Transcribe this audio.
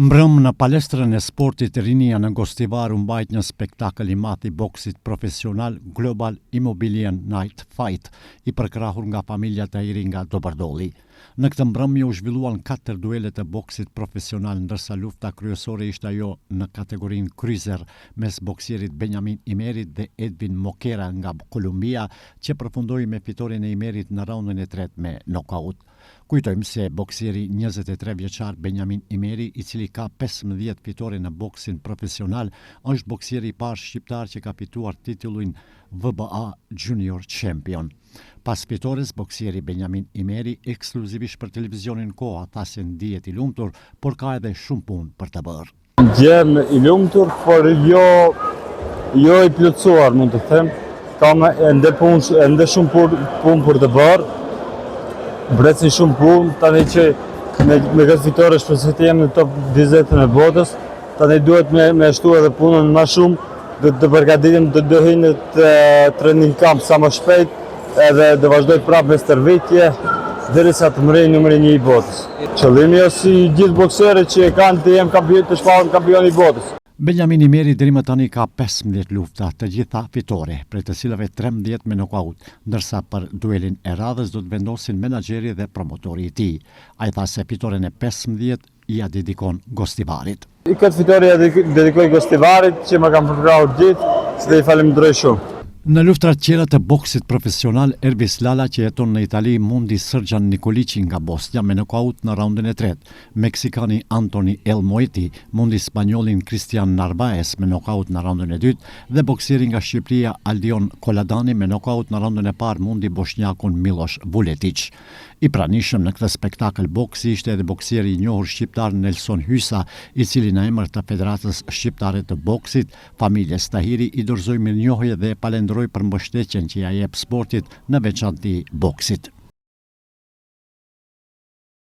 Mbrëm në palestrën e sportit Rinia në Gostivar u mbajt një spektakël i madh i boksit profesional Global Immobilian Night Fight, i përkrahur nga familja Tahiri nga Dobërdolli. Në këtë mbrëmje u zhvilluan 4 duelet e boksit profesional, ndërsa lufta kryesore ishte ajo në kategorinë kryzer mes boksierit Benjamin Imerit dhe Edwin Mokera nga Kolumbia, që përfundoi me fitoren e Imerit në raundin e tretë me nokaut. Kujtojmë se boksieri 23 vjeçar Benjamin Imeri, i cili ka 15 fitore në boksin profesional, është boksieri i parë shqiptar që ka fituar titullin WBA Junior Champion. Pas fitores, boksieri Benjamin Imeri, ekskluzivisht për televizionin Koha, tha se ndihet i lumtur, por ka edhe shumë punë për të bërë. Ndjem i lumtur, por jo i plotësuar, mund të them. Kam ende shumë punë për të bërë. Mbretësin shumë punë, tani që me këtë fitore shpresoj të jem në top 20 në botës, tani duhet me shtu edhe punën më shumë, të përgatitem të hyj në training camp sa më shpejt, edhe të vazhdoj prapë me stërvitje, derisa të mrej numri 1 i botës. Qëllimi është si gjithë bokserët që kanë të jem të shpallën kampion i botës. Benjamin Imeri deri më tani ka 15 lufta, të gjitha fitore, prej të cilave 13 me nokaut, ndërsa për duelin e radhës do të vendosin menaxheri dhe promotori i tij. Ai tha se fitoren e 15 ia dedikon Gostivarit. Këtë fitore ja dedikoj Gostivarit, që më kanë përkrahur gjithë, dhe i falenderoj shumë. Në luftrat tjera të boksit profesional, Ervis Lala, që jeton në Itali, mundi Srdjan Nikolici nga Bosnia me nokaut në raundin e tretë. Meksikani Antoni El Moeti mundi spanjollin Cristian Narvaez me nokaut në raundin e dytë, dhe boksieri nga Shqipëria Aldion Koladani me nokaut në raundin e parë mundi bosnjakun Miloš Vuletic. I pranishëm në këtë spektakël boksi ishte edhe boksieri i njohur shqiptar Nelson Hysa, i cili në emër të Federatës Shqiptare të Boksit, familjes Tahiri, i dorëzoi mirënjohje dhe palenderoi për mbështetjen që ja jep sportit, në veçanti boksit.